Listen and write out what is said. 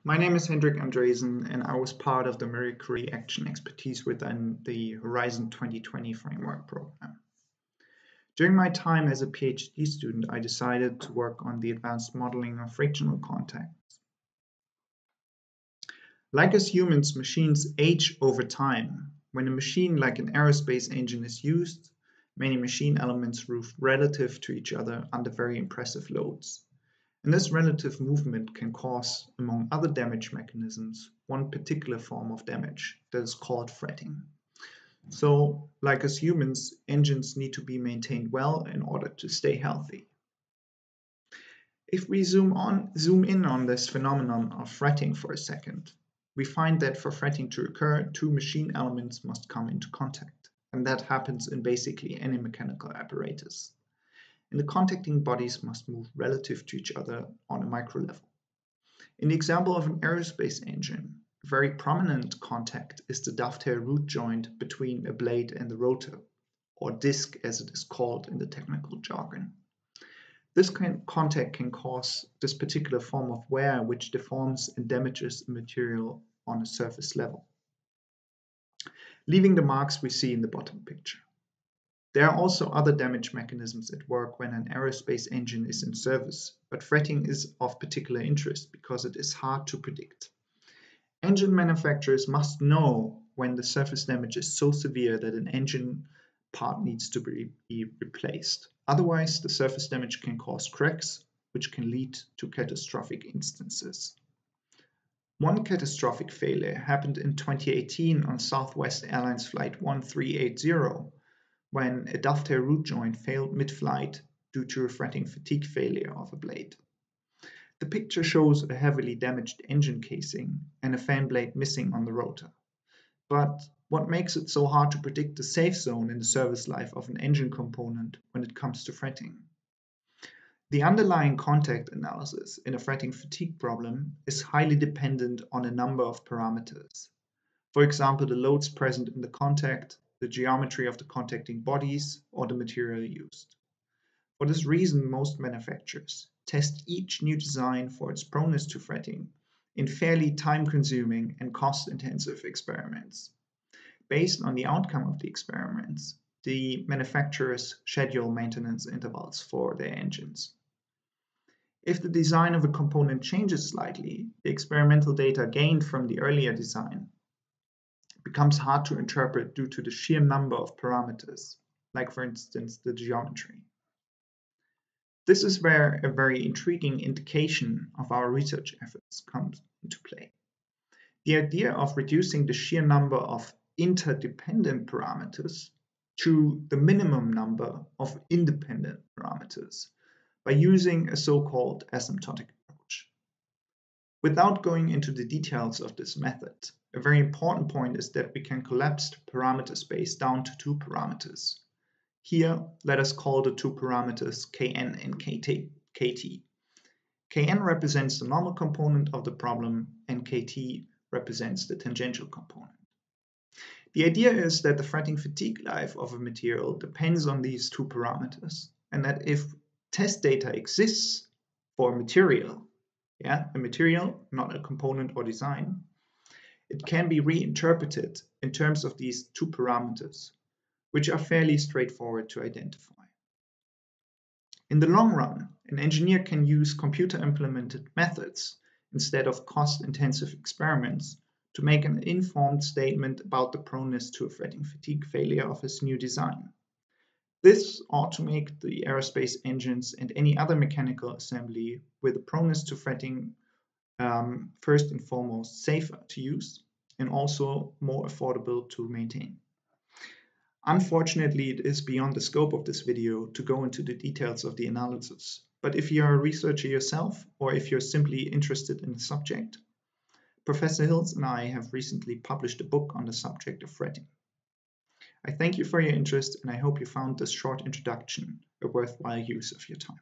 My name is Hendrik Andresen, and I was part of the Mercury Action expertise within the Horizon 2020 framework program. During my time as a PhD student, I decided to work on the advanced modeling of frictional contacts. Like us humans, machines age over time. When a machine like an aerospace engine is used, many machine elements move relative to each other under very impressive loads. And this relative movement can cause, among other damage mechanisms, one particular form of damage that is called fretting. So, like us humans, engines need to be maintained well in order to stay healthy. If we zoom in on this phenomenon of fretting for a second, we find that for fretting to occur, two machine elements must come into contact, and that happens in basically any mechanical apparatus. And the contacting bodies must move relative to each other on a micro level. In the example of an aerospace engine, a very prominent contact is the dovetail root joint between a blade and the rotor, or disc as it is called in the technical jargon. This contact can cause this particular form of wear which deforms and damages a material on a surface level, leaving the marks we see in the bottom picture. There are also other damage mechanisms at work when an aerospace engine is in service, but fretting is of particular interest because it is hard to predict. Engine manufacturers must know when the surface damage is so severe that an engine part needs to be replaced. Otherwise, the surface damage can cause cracks, which can lead to catastrophic instances. One catastrophic failure happened in 2018 on Southwest Airlines Flight 1380, when a dovetail root joint failed mid-flight due to a fretting fatigue failure of a blade. The picture shows a heavily damaged engine casing and a fan blade missing on the rotor. But what makes it so hard to predict the safe zone in the service life of an engine component when it comes to fretting? The underlying contact analysis in a fretting fatigue problem is highly dependent on a number of parameters. For example, the loads present in the contact, the geometry of the contacting bodies, or the material used. For this reason, most manufacturers test each new design for its proneness to fretting in fairly time-consuming and cost-intensive experiments. Based on the outcome of the experiments, the manufacturers schedule maintenance intervals for their engines. If the design of a component changes slightly, the experimental data gained from the earlier design becomes hard to interpret due to the sheer number of parameters, like for instance the geometry. This is where a very intriguing indication of our research efforts comes into play. The idea of reducing the sheer number of interdependent parameters to the minimum number of independent parameters by using a so-called asymptotic approach. Without going into the details of this method, a very important point is that we can collapse the parameter space down to two parameters. Here, let us call the two parameters Kn and Kt. Kn represents the normal component of the problem, and Kt represents the tangential component. The idea is that the fretting fatigue life of a material depends on these two parameters, and that if test data exists for a material, a material, not a component or design, it can be reinterpreted in terms of these two parameters, which are fairly straightforward to identify. In the long run, an engineer can use computer-implemented methods instead of cost-intensive experiments to make an informed statement about the proneness to a fretting fatigue failure of his new design. This ought to make the aerospace engines and any other mechanical assembly with a proneness to fretting first and foremost safer to use and also more affordable to maintain. Unfortunately, it is beyond the scope of this video to go into the details of the analysis, but if you're a researcher yourself or if you're simply interested in the subject, Professor Hills and I have recently published a book on the subject of fretting. I thank you for your interest and I hope you found this short introduction a worthwhile use of your time.